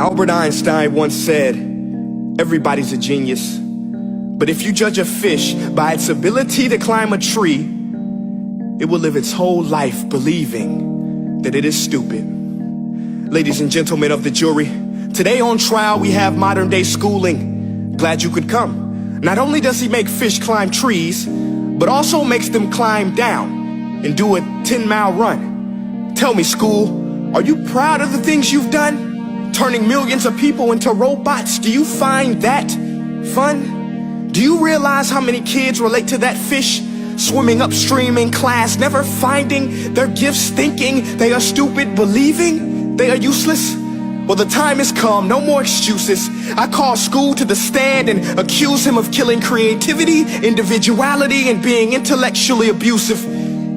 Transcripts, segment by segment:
Albert Einstein once said, everybody's a genius. But if you judge a fish by its ability to climb a tree, it will live its whole life believing that it is stupid. Ladies and gentlemen of the jury, today on trial we have modern day schooling. Glad you could come. Not only does he make fish climb trees, but also makes them climb down and do a 10-mile run. Tell me, school, are you proud of the things you've done? Turning millions of people into robots, do you find that fun? Do you realize how many kids relate to that fish swimming upstream in class, never finding their gifts, thinking they are stupid, believing they are useless? Well, the time has come, no more excuses. I call school to the stand and accuse him of killing creativity, individuality, and being intellectually abusive.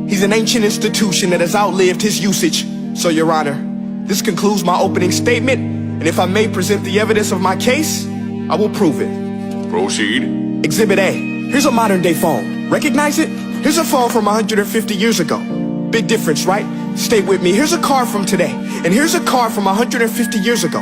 He's an ancient institution that has outlived his usage. So, Your Honor, this concludes my opening statement, and if I may present the evidence of my case, I will prove it. Proceed. Exhibit A. Here's a modern day phone. Recognize it? Here's a phone from 150 years ago. Big difference, right? Stay with me. Here's a car from today, and here's a car from 150 years ago.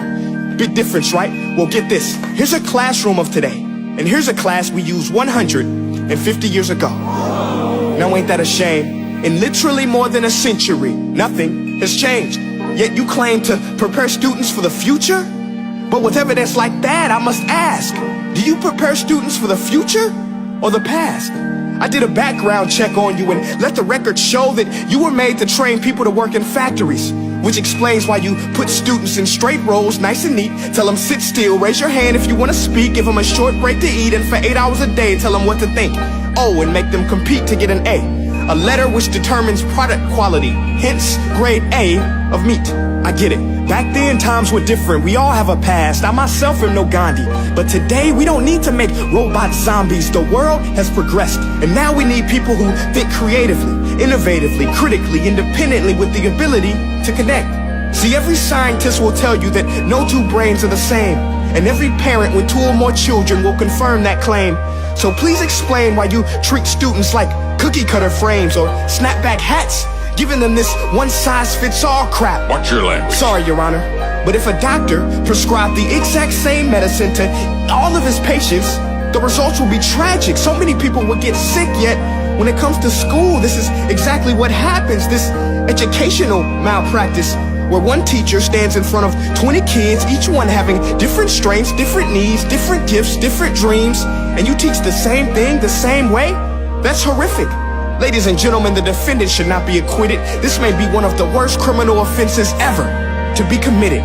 Big difference, right? Well, get this. Here's a classroom of today, and here's a class we used 150 years ago. Now, ain't that a shame? In literally more than a century, nothing has changed. Yet you claim to prepare students for the future? But with evidence like that, I must ask, do you prepare students for the future or the past? I did a background check on you and let the record show that you were made to train people to work in factories, which explains why you put students in straight rows, nice and neat, tell them sit still, raise your hand if you want to speak, give them a short break to eat, and for 8 hours a day tell them what to think. Oh, and make them compete to get an A letter which determines product quality, hence grade A of meat. I get it. Back then, times were different. We all have a past. I myself am no Gandhi. But today, we don't need to make robot zombies. The world has progressed. And now we need people who think creatively, innovatively, critically, independently, with the ability to connect. See, every scientist will tell you that no two brains are the same. And every parent with 2 or more children will confirm that claim. So please explain why you treat students like cookie cutter frames or snapback hats, giving them this one-size-fits-all crap. Watch your language. Sorry, Your Honor, but if a doctor prescribed the exact same medicine to all of his patients, the results will be tragic. So many people will get sick, yet when it comes to school, this is exactly what happens. This educational malpractice, where one teacher stands in front of 20 kids, each one having different strengths, different needs, different gifts, different dreams, and you teach the same thing the same way? That's horrific. Ladies and gentlemen, the defendant should not be acquitted. This may be one of the worst criminal offenses ever to be committed.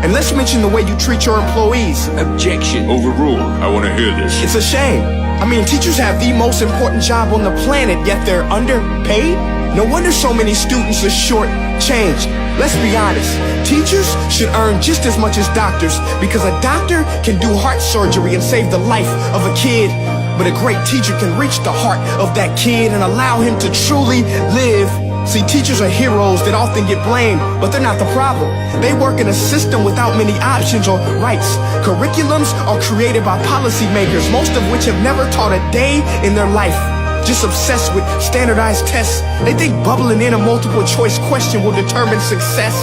And let's mention the way you treat your employees. Objection. Overruled. I want to hear this. It's a shame. I mean, teachers have the most important job on the planet, yet they're underpaid? No wonder so many students are short-changed. Let's be honest, teachers should earn just as much as doctors, because a doctor can do heart surgery and save the life of a kid, but a great teacher can reach the heart of that kid and allow him to truly live. See, teachers are heroes that often get blamed, but they're not the problem. They work in a system without many options or rights. Curriculums are created by policymakers, most of which have never taught a day in their life. Just obsessed with standardized tests. They think bubbling in a multiple choice question will determine success.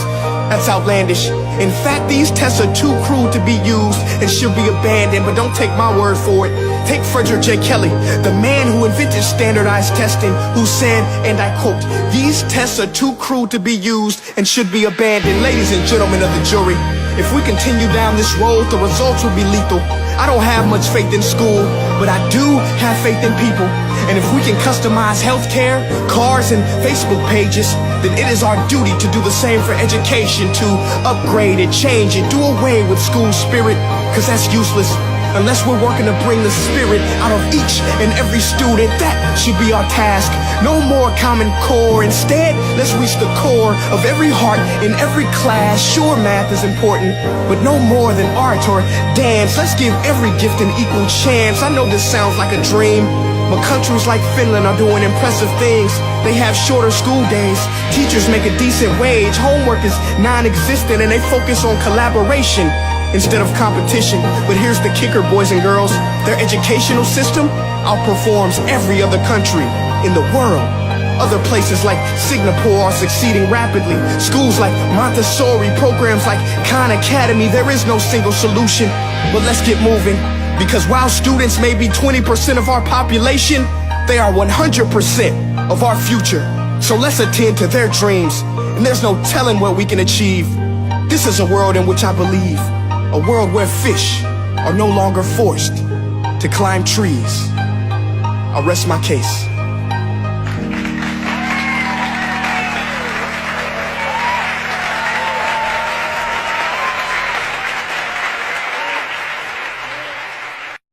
That's outlandish. In fact, these tests are too cruel to be used and should be abandoned, but don't take my word for it. Take Frederick J. Kelly, the man who invented standardized testing, who said, and I quote, "These tests are too cruel to be used and should be abandoned." Ladies and gentlemen of the jury, if we continue down this road, the results will be lethal. I don't have much faith in school, but I do have faith in people. And if we can customize healthcare, cars, and Facebook pages, then it is our duty to do the same for education, to upgrade and change and do away with school spirit, because that's useless. Unless we're working to bring the spirit out of each and every student, that should be our task. No more Common Core. Instead, let's reach the core of every heart in every class. Sure, math is important, but no more than art or dance. Let's give every gift an equal chance. I know this sounds like a dream, but countries like Finland are doing impressive things. They have shorter school days. Teachers make a decent wage. Homework is non-existent, and they focus on collaboration instead of competition. But here's the kicker, boys and girls. Their educational system outperforms every other country in the world. Other places like Singapore are succeeding rapidly. Schools like Montessori, programs like Khan Academy, there is no single solution. But let's get moving, because while students may be 20% of our population, they are 100% of our future. So let's attend to their dreams, and there's no telling what we can achieve. This is a world in which I believe, a world where fish are no longer forced to climb trees. I'll rest my case.